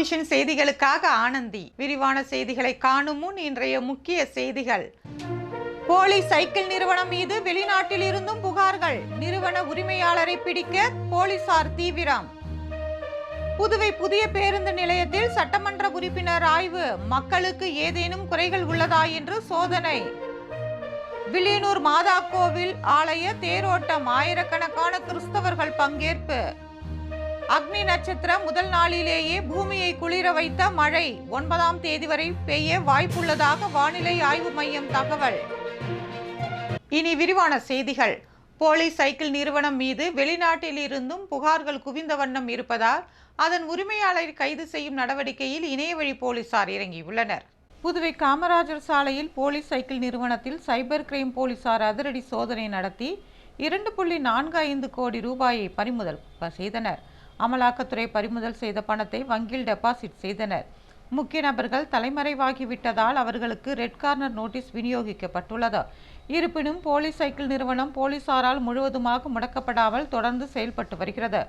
Vision செய்திகளுக்காக ஆனந்தி. விரிவான செய்திகளை காணும் முன் இன்றைய முக்கிய செய்திகள். போலி சைக்கிள் நிறுவனம் மீது வெளிநாட்டில் இருந்தும் புகார்கள். நிறுவன உரிமையாளரை பிடிக்க போலீசார் தீவிரம். புதுவை புதிய பேருந்து நிலையத்தில் சட்டமன்ற உறுப்பினர் ஆய்வு. மக்களுக்கு ஏதேனும் குறைகள் உள்ளதா என்று சோதனை. வில்லியனூர் மாதா கோவில் ஆலய தேரோட்டம். ஆயிரக்கணக்கான கிறிஸ்தவர்கள் பங்கேற்பு. அக்னி நட்சத்திரம் முதல் நாளிலேயே பூமியை குளிர வைத்த மழை 9ஆம் தேதி வரை பெய்ய வாய்ப்புள்ளதாக வானிலை ஆய்வு மையம் தகவல். இனி விரிவான செய்திகள். போலி சைக்கிள் நிறுவனம் மீது வெளிநாட்டில் இருந்தும் புகார்கள் குவிந்த வண்ணம் இருப்பதால் அதன் உரிமையாளரை கைது செய்யும் நடவடிக்கையில் இணையவழி போலீசார் இறங்கியுள்ளனர். புதுவை காமராஜர் சாலையில் போலி சைக்கிள் நிறுவனத்தில் சைபர் கிரைம் போலீசார் அதிரடி சோதனை நடத்தி 2.45 கோடி ரூபாயை பறிமுதல் செய்தனர். அமலாக்கத்துறை பறிமுதல் செய்த பணத்தை வங்கியில் டெபாசிட் செய்தனர். முக்கிய நபர்கள் தலைமறைவாகிவிட்டதால் அவர்களுக்கு ரெட் கார்னர் நோட்டீஸ் விநியோகிக்கப்பட்டுள்ளது. இருப்பினும் போலி சைக்கிள் நிறுவனம் போலீசாரால் முழுவதுமாக முடக்கப்படாமல் தொடர்ந்து செயல்பட்டு வருகிறது.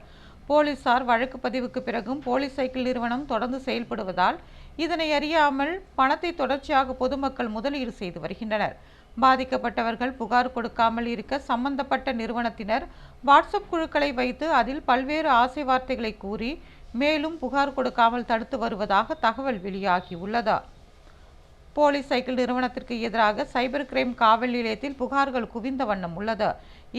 போலீசார் வழக்கு பதிவுக்கு பிறகும் போலி சைக்கிள் நிறுவனம் தொடர்ந்து செயல்படுவதால் இதனை அறியாமல் பணத்தை தொடர்ச்சியாக பொதுமக்கள் முதலீடு செய்து வருகின்றனர். பாதிக்கப்பட்டவர்கள் புகார் கொடுக்காமல் இருக்க சம்பந்தப்பட்ட நிறுவனத்தினர் வாட்ஸ்அப் குழுக்களை வைத்து அதில் பல்வேறு ஆசை வார்த்தைகளை கூறி மேலும் புகார் கொடுக்காமல் தடுத்து வருவதாக தகவல் வெளியாகியுள்ளது. போலி சைக்கிள் நிறுவனத்திற்கு எதிராக சைபர் கிரைம் காவல் நிலையத்தில் புகார்கள் குவிந்த வண்ணம் உள்ளது.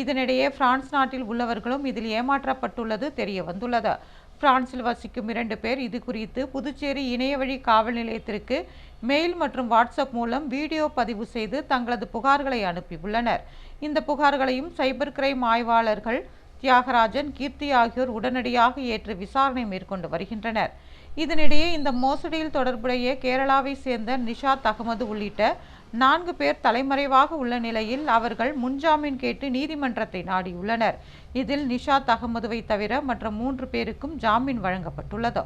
இதனிடையே பிரான்ஸ் நாட்டில் உள்ளவர்களும் இதில் ஏமாற்றப்பட்டுள்ளது தெரிய வந்துள்ளது. பிரான்சில் வசிக்கும் 2 பேர் இது குறித்து புதுச்சேரி இணையவழி காவல் நிலையத்திற்கு மெயில் மற்றும் வாட்ஸ்அப் மூலம் வீடியோ பதிவு செய்து தங்களது புகார்களை அனுப்பியுள்ளனர். இந்த புகார்களையும் சைபர் கிரைம் ஆய்வாளர்கள் தியாகராஜன், கீர்த்தி ஆகியோர் உடனடியாக ஏற்று விசாரணை மேற்கொண்டு வருகின்றனர். இதனிடையே இந்த மோசடியில் தொடர்புடைய கேரளாவை சேர்ந்த நிஷாத் அகமது உள்ளிட்ட 4 பேர் தலைமறைவாக உள்ள நிலையில் அவர்கள் முன்ஜாமீன் கேட்டு நீதிமன்றத்தை நாடியுள்ளனர். இதில் நிஷாத் அகமதுவை தவிர மற்ற 3 பேருக்கும் ஜாமீன் வழங்கப்பட்டுள்ளது.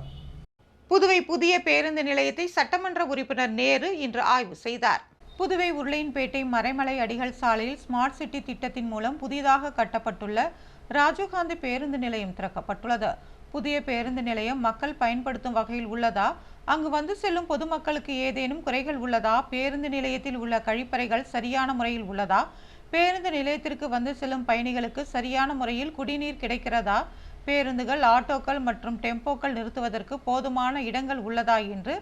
புதுவை புதிய பேருந்து நிலையத்தை சட்டமன்ற உறுப்பினர் நேரு இன்று ஆய்வு செய்தார். புதுவை உருளையன்பேட்டை மறைமலை அடிகள் சாலையில் ஸ்மார்ட் சிட்டி திட்டத்தின் மூலம் புதிதாக கட்டப்பட்டுள்ள ராஜீவ்காந்தி பேருந்து நிலையம் திறக்கப்பட்டுள்ளது. புதிய பேருந்து நிலையம் மக்கள் பயன்படுத்தும் வகையில் உள்ளதா? அங்கு வந்து செல்லும் பொதுமக்களுக்கு ஏதேனும் குறைகள் உள்ளதா? பேருந்து நிலையத்தில் உள்ள கழிப்பறைகள் சரியான முறையில் உள்ளதா? பேருந்து நிலையத்திற்கு வந்து செல்லும் பயணிகளுக்கு சரியான முறையில் குடிநீர் கிடைக்கிறதா? பேருந்துகள், ஆட்டோக்கள் மற்றும் டெம்போக்கள் நிறுத்துவதற்கு போதுமான இடங்கள் உள்ளதா என்று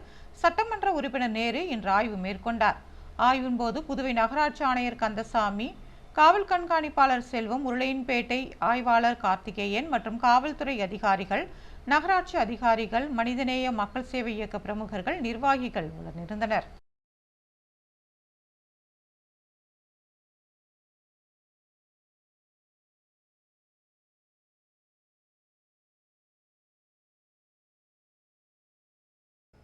சட்டமன்ற உறுப்பினர் நேரு இன்று ஆய்வு மேற்கொண்டார். ஆய்வின் போது புதுவை நகராட்சி ஆணையர் கந்தசாமி, காவல் கண்காணிப்பாளர் செல்வம், உருளையன்பேட்டை ஆய்வாளர் கார்த்திகேயன் மற்றும் காவல்துறை அதிகாரிகள், நகராட்சி அதிகாரிகள், மனிதநேய மக்கள் சேவை இயக்க பிரமுகர்கள், நிர்வாகிகள் உடனிருந்தனர்.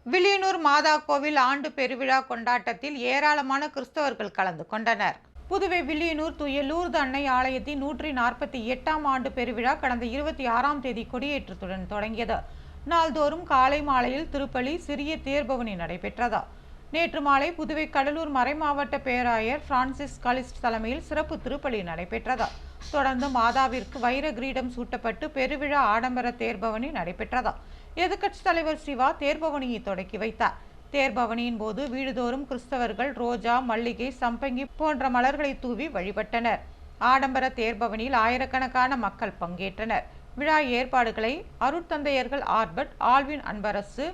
வில்லியனூர் மாதா கோவில் ஆண்டு பெருவிழா கொண்டாட்டத்தில் ஏராளமான கிறிஸ்தவர்கள் கலந்து கொண்டனர். புதுவை வில்லியனூர் தூய லூர்து அன்னை ஆலயத்தின் 148ஆம் ஆண்டு பெருவிழா கடந்த 26ஆம் தேதி கொடியேற்றத்துடன் தொடங்கியது. நாள்தோறும் காலை மாலையில் திருப்பலி, சிறிய தேர்பவனி நடைபெற்றது. நேற்று மாலை புதுவை கடலூர் மறைமாவட்ட பேராயர் பிரான்சிஸ் கலிஸ்ட் தலைமையில் சிறப்பு திருப்பலி நடைபெற்றது. தொடர்ந்து மாதாவிற்கு வைர கிரீடம் சூட்டப்பட்டு பெருவிழா ஆடம்பர தேர்பவனி நடைபெற்றது. எதிர்க்கட்சித் தலைவர் சிவா தேர்பவனியை தொடக்கி வைத்தார். தேர்பவனியின் போது வீடுதோறும் கிறிஸ்தவர்கள் ரோஜா, மல்லிகை, சம்பங்கி போன்ற மலர்களை தூவி வழிபட்டனர். ஆடம்பர தேர்பவனியில் ஆயிரக்கணக்கான மக்கள் பங்கேற்றனர். விழா ஏற்பாடுகளை அருட்தந்தையர்கள் ஆர்பர்ட், ஆல்வின் அன்பரசு,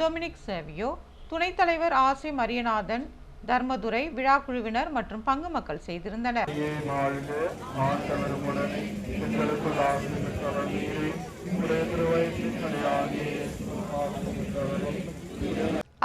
டொமினிக் சேவியோ, துணைத் தலைவர் ஆசி மரியநாதன், தர்மதுரை, விழா குழுவினர் மற்றும் பங்கு மக்கள் செய்திருந்தனர்.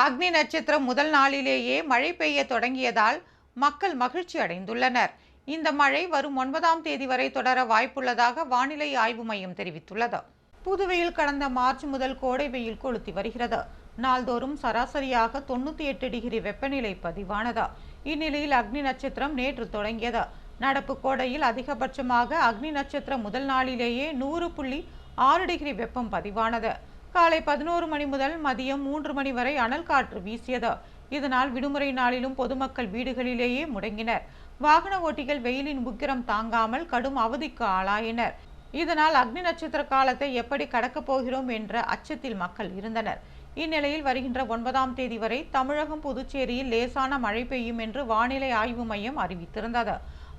அக்னி நட்சத்திரம் முதல் நாளிலேயே மழை பெய்ய தொடங்கியதால் மக்கள் மகிழ்ச்சி அடைந்துள்ளனர். இந்த மழை வரும் 9ஆம் தேதி வரை தொடர வாய்ப்புள்ளதாக வானிலை ஆய்வு மையம் தெரிவித்துள்ளது. புதுவையில் கடந்த மார்ச் முதல் கோடை வெயில் கொளுத்தி வருகிறது. நாள்தோறும் சராசரியாக 98 டிகிரி வெப்பநிலை பதிவானது. இந்நிலையில் அக்னி நட்சத்திரம் நேற்று தொடங்கியது. நடப்பு கோடையில் அதிகபட்சமாக அக்னி நட்சத்திரம் முதல் நாளிலேயே 100.6 டிகிரி வெப்பம் பதிவானது. காலை 11 மணி முதல் மதியம் 3 மணி வரை அனல் காற்று வீசியது. இதனால் விடுமுறை நாளிலும் பொதுமக்கள் வீடுகளிலேயே முடங்கினர். வாகன ஓட்டிகள் வெயிலின் உக்கிரம் தாங்காமல் கடும் அவதிக்கு ஆளாயினர். இதனால் அக்னி நட்சத்திர காலத்தை எப்படி கடக்கப் போகிறோம் என்ற அச்சத்தில் மக்கள் இருந்தனர். இந்நிலையில் வருகின்ற 9ஆம் தேதி வரை தமிழகம், புதுச்சேரியில் லேசான மழை பெய்யும் என்று வானிலை ஆய்வு மையம் அறிவித்திருந்தது.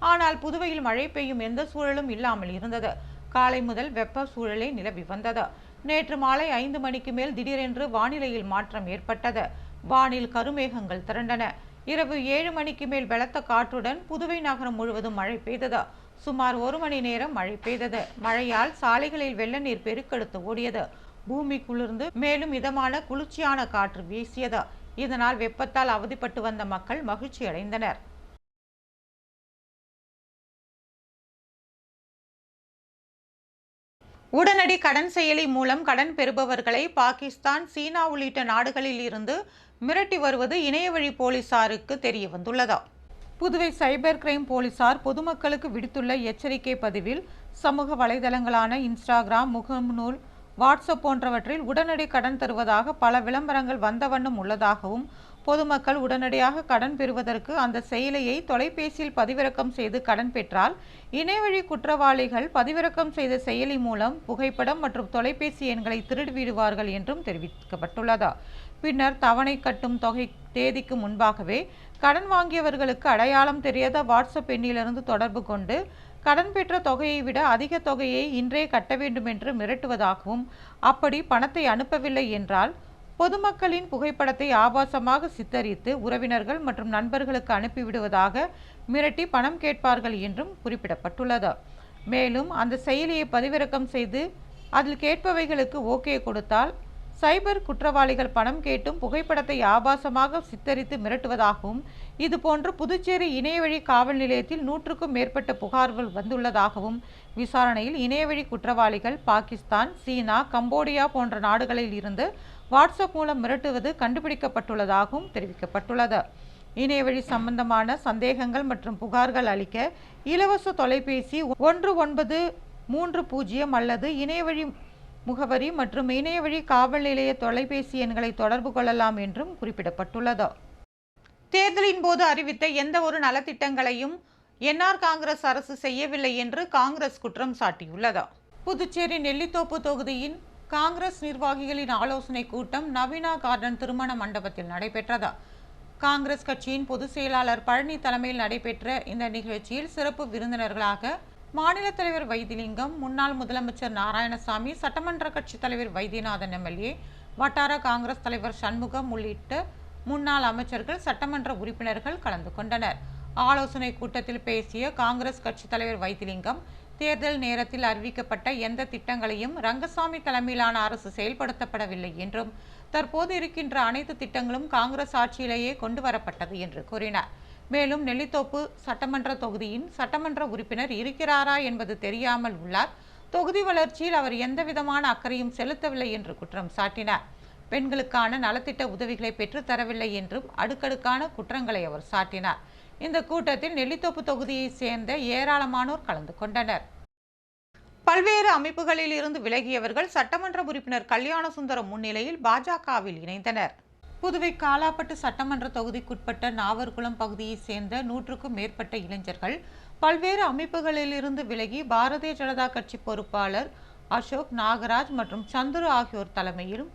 ஆனால் புதுவையில் மழை பெய்யும் எந்த சூழலும் இல்லாமல் இருந்தது. காலை முதல் வெப்ப சூழலே நிலவி வந்தது. நேற்று மாலை 5 மணிக்கு மேல் திடீரென்று வானிலையில் மாற்றம் ஏற்பட்டது. வானில் கருமேகங்கள் திரண்டன. இரவு 7 மணிக்கு மேல் பலத்த காற்றுடன் புதுவை நகரம் முழுவதும் மழை பெய்தது. சுமார் 1 மணி நேரம் மழை பெய்தது. மழையால் சாலைகளில் வெள்ள நீர் பெருக்கெடுத்து ஓடியது. பூமி குளிர்ந்து மேலும் இதமான குளிர்ச்சியான காற்று வீசியது. இதனால் வெப்பத்தால் அவதிப்பட்டு வந்த மக்கள் மகிழ்ச்சி அடைந்தனர். உடனடி கடன் செயலி மூலம் கடன் பெறுபவர்களை பாகிஸ்தான், சீனா உள்ளிட்ட நாடுகளில் இருந்து மிரட்டி வருவது இணையவழி போலீசாருக்கு தெரிய வந்துள்ளது. புதுவை சைபர் கிரைம் போலீசார் பொதுமக்களுக்கு விடுத்துள்ள எச்சரிக்கை பதிவில் சமூக வலைதளங்களான இன்ஸ்டாகிராம், முகநூல், வாட்ஸ்அப் போன்றவற்றில் உடனடி கடன் தருவதாக பல விளம்பரங்கள் வந்த வண்ணம் உள்ளதாகவும், பொதுமக்கள் உடனடியாக கடன் பெறுவதற்கு அந்த செயலியை தொலைபேசியில் பதிவிறக்கம் செய்து கடன் பெற்றால் இணையவழி குற்றவாளிகள் பதிவிறக்கம் செய்த செயலி மூலம் புகைப்படம் மற்றும் தொலைபேசி எண்களை திருடிவிடுவார்கள் என்றும் தெரிவிக்கப்பட்டுள்ளது. பின்னர் தவணை கட்டும் தொகை தேதிக்கு முன்பாகவே கடன் வாங்கியவர்களுக்கு அடையாளம் தெரியாத வாட்ஸ்அப் எண்ணிலிருந்து தொடர்பு கொண்டு கடன் பெற்ற தொகையை விட அதிக தொகையை இன்றே கட்ட வேண்டும் என்று மிரட்டுவதாகவும், அப்படி பணத்தை அனுப்பவில்லை என்றால் பொதுமக்களின் புகைப்படத்தை ஆபாசமாக சித்தரித்து உறவினர்கள் மற்றும் நண்பர்களுக்கு அனுப்பிவிடுவதாக மிரட்டி பணம் கேட்பார்கள் என்றும் குறிப்பிடப்பட்டுள்ளது. மேலும் அந்த செயலியை பதிவிறக்கம் செய்து அதில் கேட்பவைகளுக்கு ஓகே கொடுத்தால் சைபர் குற்றவாளிகள் பணம் கேட்டும் புகைப்படத்தை ஆபாசமாக சித்தரித்து மிரட்டுவதாகவும், இதுபோன்று புதுச்சேரி இணையவழி காவல் நிலையத்தில் 100க்கும் மேற்பட்ட புகார்கள் வந்துள்ளதாகவும், விசாரணையில் இணையவழி குற்றவாளிகள் பாகிஸ்தான், சீனா, கம்போடியா போன்ற நாடுகளில் இருந்து வாட்ஸ்அப் மூலம் மிரட்டுவது கண்டுபிடிக்கப்பட்டுள்ளதாகவும் தெரிவிக்கப்பட்டுள்ளது. இணையவழி சம்பந்தமான சந்தேகங்கள் மற்றும் புகார்கள் அளிக்க இலவச தொலைபேசி 1930 அல்லது இணையவழி முகவரி மற்றும் இணையவழி காவல் நிலைய தொலைபேசி எண்களை தொடர்பு கொள்ளலாம் என்றும் குறிப்பிடப்பட்டுள்ளது. தேர்தலின் போது அறிவித்த எந்த ஒரு நலத்திட்டங்களையும் என்ஆர் காங்கிரஸ் அரசு செய்யவில்லை என்று காங்கிரஸ் குற்றம் சாட்டியுள்ளது. புதுச்சேரி நெல்லித்தோப்பு தொகுதியின் காங்கிரஸ் நிர்வாகிகளின் ஆலோசனை கூட்டம் நவீனா கார்டன் திருமண மண்டபத்தில் நடைபெற்றது. காங்கிரஸ் கட்சியின் பொதுச் செயலாளர் பழனி தலைமையில் நடைபெற்ற இந்த நிகழ்ச்சியில் சிறப்பு விருந்தினர்களாக மாநில தலைவர் வைத்திலிங்கம், முன்னாள் முதலமைச்சர் நாராயணசாமி, சட்டமன்ற கட்சி தலைவர் வைத்தியநாதன் எம்எல்ஏ, வட்டார காங்கிரஸ் தலைவர் சண்முகம் உள்ளிட்ட முன்னாள் அமைச்சர்கள், சட்டமன்ற உறுப்பினர்கள் கலந்து கொண்டனர். ஆலோசனை கூட்டத்தில் பேசிய காங்கிரஸ் கட்சி தலைவர் வைத்திலிங்கம், தேர்தல் நேரத்தில் அறிவிக்கப்பட்ட எந்த திட்டங்களையும் ரங்கசாமி தலைமையிலான அரசு செயல்படுத்தப்படவில்லை என்றும், தற்போது இருக்கின்ற அனைத்து திட்டங்களும் காங்கிரஸ் ஆட்சியிலேயே கொண்டு வரப்பட்டது என்று கூறினார். மேலும் நெல்லித்தோப்பு சட்டமன்ற தொகுதியின் சட்டமன்ற உறுப்பினர் இருக்கிறாரா என்பது தெரியாமல் உள்ளார். தொகுதி வளர்ச்சியில் அவர் எந்தவிதமான அக்கறையும் செலுத்தவில்லை என்று குற்றம் சாட்டினார். பெண்களுக்கான நலத்திட்ட உதவிகளை பெற்றுத்தரவில்லை என்றும் அடுக்கடுக்கான குற்றங்களை அவர் சாட்டினார். இந்த கூட்டத்தில் நெல்லித்தோப்பு தொகுதியை சேர்ந்த ஏராளமானோர் கலந்து கொண்டனர். பல்வேறு அமைப்புகளில் இருந்து விலகியவர்கள் சட்டமன்ற உறுப்பினர் கல்யாணசுந்தரம் முன்னிலையில் பாஜகவில் இணைந்தனர். புதுவை காலாப்பட்டு சட்டமன்ற தொகுதிக்குட்பட்ட நாவர்குளம் பகுதியை சேர்ந்த 100க்கும் மேற்பட்ட இளைஞர்கள் பல்வேறு அமைப்புகளில் இருந்து விலகி பாரதிய ஜனதா கட்சி பொறுப்பாளர் அசோக், நாகராஜ் மற்றும் சந்துரு ஆகியோர் தலைமையிலும்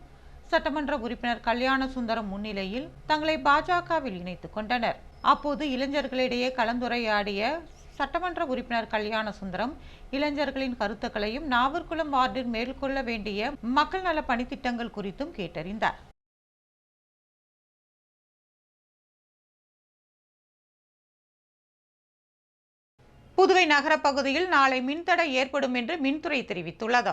சட்டமன்ற உறுப்பினர் கல்யாணசுந்தரம் முன்னிலையில் தங்களை பாஜகவில் இணைத்துக் கொண்டனர். அப்போது இளைஞர்களிடையே கலந்துரையாடிய சட்டமன்ற உறுப்பினர் கல்யாணசுந்தரம் இளைஞர்களின் கருத்துக்களையும் நாவர்குளம் வார்டில் மேற்கொள்ள வேண்டிய மக்கள் நல பணித்திட்டங்கள் குறித்தும் கேட்டறிந்தார். புதுவை நகர பகுதியில் நாளை மின்தடை ஏற்படும் என்று மின்துறை தெரிவித்துள்ளது.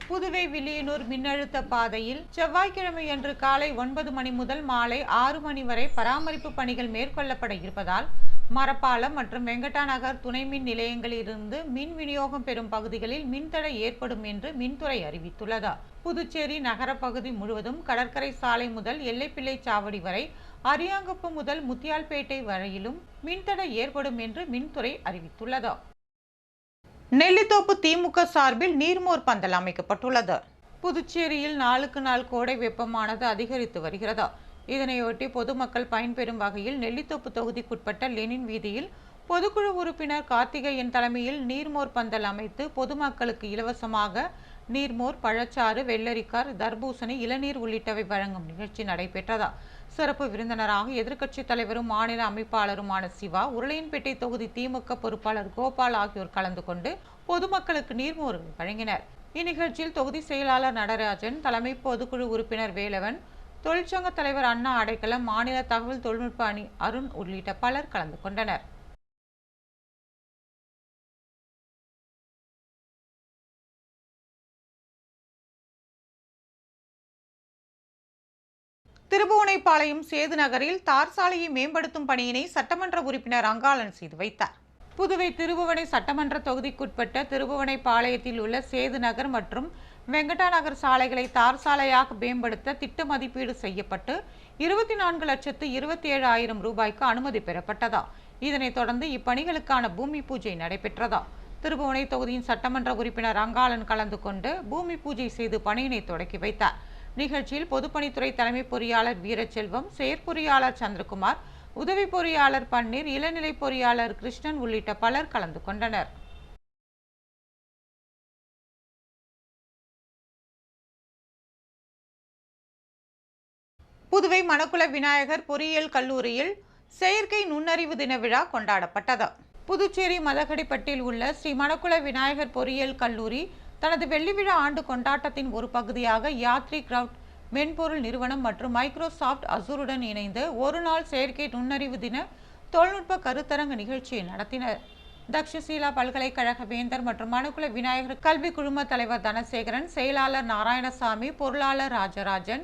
புதுவை வில்லியனூர் மின்னழுத்த பாதையில் செவ்வாய்க்கிழமையன்று காலை 9 மணி முதல் மாலை 6 மணி வரை பராமரிப்பு பணிகள் மேற்கொள்ளப்பட இருப்பதால் மரப்பாலம் மற்றும் வெங்கடா நகர் துணை மின் நிலையங்களிலிருந்து மின் விநியோகம் பெறும் பகுதிகளில் மின்தடை ஏற்படும் என்று மின்துறை அறிவித்துள்ளது. புதுச்சேரி நகர பகுதி முழுவதும் கடற்கரை சாலை முதல் எல்லைப்பிள்ளை சாவடி வரை, அரியாங்குப்பம் முதல் முத்தியால்பேட்டை வரையிலும் மின்தடை ஏற்படும் என்று மின்துறை அறிவித்துள்ளது. நெல்லித்தோப்பு திமுக சார்பில் நீர்மோர் பந்தல் அமைக்கப்பட்டுள்ளது. புதுச்சேரியில் நாளுக்கு நாள் கோடை வெப்பமானது அதிகரித்து வருகிறது. இதனையொட்டி பொதுமக்கள் பயன்பெறும் வகையில் நெல்லித்தோப்பு தொகுதிக்குட்பட்ட லெனின் வீதியில் பொதுக்குழு உறுப்பினர் கார்த்திகேயன் தலைமையில் நீர்மோர் பந்தல் அமைத்து பொதுமக்களுக்கு இலவசமாக நீர்மோர், பழச்சாறு, வெள்ளரிக்கார், தர்பூசணி, இளநீர் உள்ளிட்டவை வழங்கும் நிகழ்ச்சி நடைபெற்றதா. சிறப்பு விருந்தினராக எதிர்க்கட்சித் தலைவரும் மாநில அமைப்பாளருமான சிவா, உருளையன்பேட்டை தொகுதி திமுக பொறுப்பாளர் கோபால் ஆகியோர் கலந்து கொண்டு பொதுமக்களுக்கு நீர்மோர்கள் வழங்கினர். இந்நிகழ்ச்சியில் தொகுதி செயலாளர் நடராஜன், தலைமை பொதுக்குழு உறுப்பினர் வேலவன், தொழிற்சங்க தலைவர் அண்ணா அடைக்கலம், மாநில தகவல் தொழில்நுட்ப அணி அருண் உள்ளிட்ட பலர் கலந்து கொண்டனர். திருபுவனைப்பாளையம் சேது நகரில் தார் சாலையை மேம்படுத்தும் பணியினை சட்டமன்ற உறுப்பினர் அங்காளன் செய்து வைத்தார். புதுவை திருபுவனை சட்டமன்ற தொகுதிக்குட்பட்ட திருபுவனைப்பாளையத்தில் உள்ள சேது நகர் மற்றும் வெங்கடா நகர் சாலைகளை தார் சாலையாக மேம்படுத்த திட்ட மதிப்பீடு செய்யப்பட்டு 24,27,000 ரூபாய்க்கு அனுமதி பெறப்பட்டதா. இதனைத் தொடர்ந்து இப்பணிகளுக்கான பூமி பூஜை நடைபெற்றதா. திருபுவனை தொகுதியின் சட்டமன்ற உறுப்பினர் அங்காளன் கலந்து கொண்டு பூமி பூஜை செய்து பணியினை தொடக்கி வைத்தார். நிகழ்ச்சியில் பொதுப்பணித்துறை தலைமை பொறியாளர் வீரச்செல்வம், செயற்பொறியாளர் சந்திரகுமார், உதவி பொறியாளர் பன்னீர், இளநிலை பொறியாளர் கிருஷ்ணன் உள்ளிட்ட பலர் கலந்து கொண்டனர். புதுவை மணக்குள விநாயகர் பொறியியல் கல்லூரியில் செயற்கை நுண்ணறிவு தின விழா கொண்டாடப்பட்டது. புதுச்சேரி மதகடிப்பட்டில் உள்ள ஸ்ரீ மணக்குள விநாயகர் பொறியியல் கல்லூரி தனது வெள்ளி விழா ஆண்டு கொண்டாட்டத்தின் ஒரு பகுதியாக யாத்ரி கிரவுட் மென்பொருள் நிறுவனம் மற்றும் மைக்ரோசாப்ட் அசூருடன் இணைந்து ஒரு நாள் செயற்கை நுண்ணறிவு தின தொழில்நுட்ப கருத்தரங்கு நிகழ்ச்சியை நடத்தினர். தக்ஷசீலா பல்கலைக்கழக வேந்தர் மற்றும் மணக்குள விநாயகர் கல்வி குழும தலைவர் தனசேகரன், செயலாளர் நாராயணசாமி, பொருளாளர் ராஜராஜன்,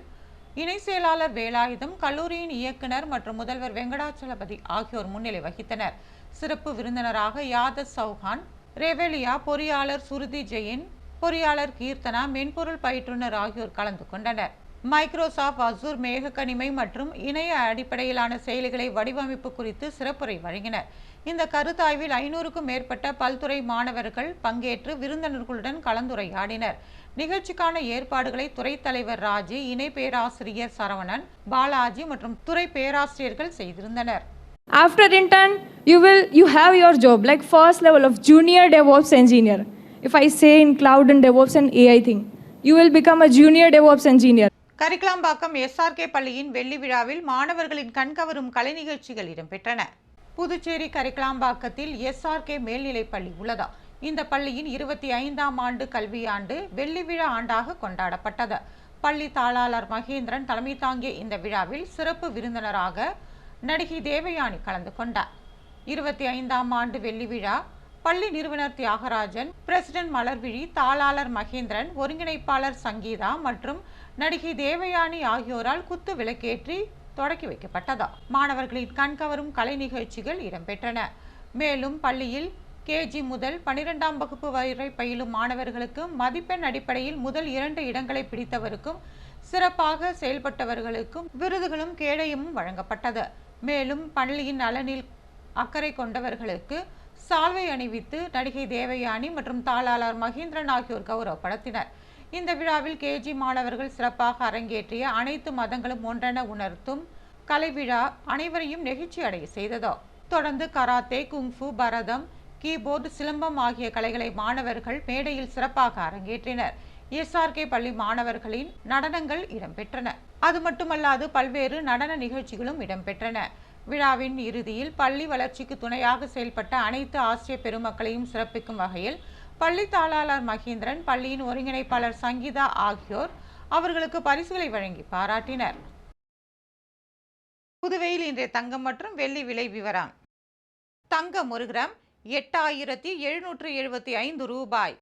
இணை செயலாளர் வேலாயுதம், கல்லூரியின் இயக்குனர் மற்றும் முதல்வர் வெங்கடாச்சலபதி ஆகியோர் முன்னிலை வகித்தனர். சிறப்பு விருந்தினராக யாதவ் சௌஹான், ரெவெலியா, பொறியாளர் சுருதி ஜெயின், பொறியாளர் கீர்த்தனா, மென்பொருள் பயிற்றுனர் ஆகியோர் கலந்து கொண்டனர். மைக்ரோசாப்ட் அசூர் மேகக்கணிமை மற்றும் இணைய அடிப்படையிலான செயலிகளை வடிவமைப்பு குறித்து சிறப்புரை வழங்கினர். இந்த கருத்தாய்வில் 500க்கும் மேற்பட்ட பல்துறை மாணவர்கள் பங்கேற்று விருந்தினர்களுடன் கலந்துரையாடினர். நிகழ்ச்சிக்கான ஏற்பாடுகளை துறை தலைவர் ராஜி, இணை பேராசிரியர் சரவணன், பாலாஜி மற்றும் துறை பேராசிரியர்கள் செய்திருந்தனர். After intern, you have your job like first level of junior DevOps engineer. If I say in cloud and DevOps and AI thing, you will become a junior DevOps engineer. Karikalampakkam SRK பள்ளியின் வெள்ளி விழாவில் மாணவர்களின் கண்கவரும் கலை நிகழ்ச்சிகள் இடம்பெற்றன. Puducherry கரிக்கலாம்பாக்கத்தில் SRK மேல்நிலைப் பள்ளி உள்ளதா. இந்த பள்ளியின் 25ஆம் ஆண்டு கல்வியாண்டு வெள்ளி விழா ஆண்டாக கொண்டாடப்பட்டது. பள்ளி தாளாளர் மகேந்திரன் தலைமை தாங்கிய இந்த விழாவில் சிறப்பு விருந்தினராக நடிகை தேவயானி கலந்து கொண்டார். 25ஆம் ஆண்டு வெள்ளி விழா பள்ளி நிறுவனர் தியாகராஜன், பிரசிடென்ட் மலர்விழி, தாளாளர் மகேந்திரன், ஒருங்கிணைப்பாளர் சங்கீதா மற்றும் நடிகை தேவயானி ஆகியோரால் குத்து விளக்கேற்றி தொடக்கி வைக்கப்பட்டதா. மாணவர்களின் கண்கவரும் கலை நிகழ்ச்சிகள் இடம்பெற்றன. மேலும் பள்ளியில் KG முதல் 12ஆம் வகுப்பு வரை பயிலும் மாணவர்களுக்கு மதிப்பெண் அடிப்படையில் முதல் 2 இடங்களை பிடித்தவருக்கும் சிறப்பாக செயல்பட்டவர்களுக்கும் விருதுகளும் கேடயமும் வழங்கப்பட்டது. மேலும் பள்ளியின் நலனில் அக்கறை கொண்டவர்களுக்கு சால்வை அணிவித்து நடிகை தேவயானி மற்றும் தாளாளர் மகேந்திரன் ஆகியோர் கௌரவப்படுத்தினர். இந்த விழாவில் KG மாணவர்கள் சிறப்பாக அரங்கேற்றிய அனைத்து மதங்களும் ஒன்றென உணர்த்தும் கலை விழா அனைவரையும் நெகிழ்ச்சி அடைய செய்ததோ. தொடர்ந்து கராத்தே, குங்ஃபு, பரதம், கீபோர்டு, சிலம்பம் ஆகிய கலைகளை மாணவர்கள் மேடையில் சிறப்பாக அரங்கேற்றினர். SRK பள்ளி மாணவர்களின் நடனங்கள் இடம்பெற்றன. அது மட்டுமல்லாது பல்வேறு நடன நிகழ்ச்சிகளும் இடம்பெற்றன. விழாவின் இறுதியில் பள்ளி வளர்ச்சிக்கு துணையாக செயல்பட்ட அனைத்து ஆசிரியர் பெருமக்களையும் சிறப்பிக்கும் வகையில் பள்ளி தாளாளர் மகேந்திரன், பள்ளியின் ஒருங்கிணைப்பாளர் சங்கீதா ஆகியோர் அவர்களுக்கு பரிசுகளை வழங்கி பாராட்டினர். புதுவையில் இன்றைய தங்கம் மற்றும் வெள்ளி விலை விவரம். தங்கம் 1 கிராம் 8,775 ரூபாய்.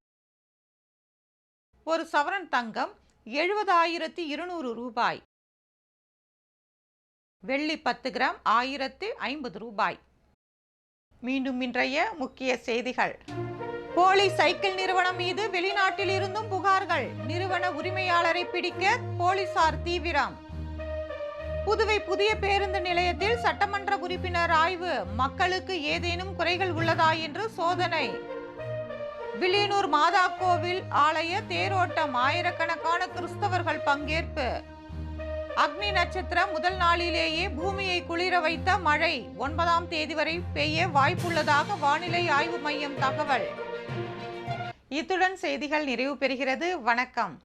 ஒரு சவரன் தங்கம் 70,200 ரூபாய். வெள்ளி 10 கிராம் 1,050 ரூபாய். மீண்டும் இன்றைய முக்கிய செய்திகள். போலி சைக்கிள் நிறுவனம் மீது வெளிநாட்டில் இருந்தும் புகார்கள். நிறுவன உரிமையாளரை பிடிக்க போலீசார் தீவிரம். புதுவை புதிய பேருந்து நிலையத்தில் சட்டமன்ற உறுப்பினர் ஆய்வு. மக்களுக்கு ஏதேனும் குறைகள் உள்ளதா என்று சோதனை. வில்லியனூர் மாதா கோவில் ஆலய தேரோட்டம். ஆயிரக்கணக்கான கிறிஸ்தவர்கள் பங்கேற்பு. அக்னி நட்சத்திரம் முதல் நாளிலேயே பூமியை குளிர வைத்த மழை 9ஆம் தேதி வரை பெய்ய வாய்ப்புள்ளதாக வானிலை ஆய்வு மையம் தகவல். இத்துடன் செய்திகள் நிறைவு பெறுகிறது. வணக்கம்.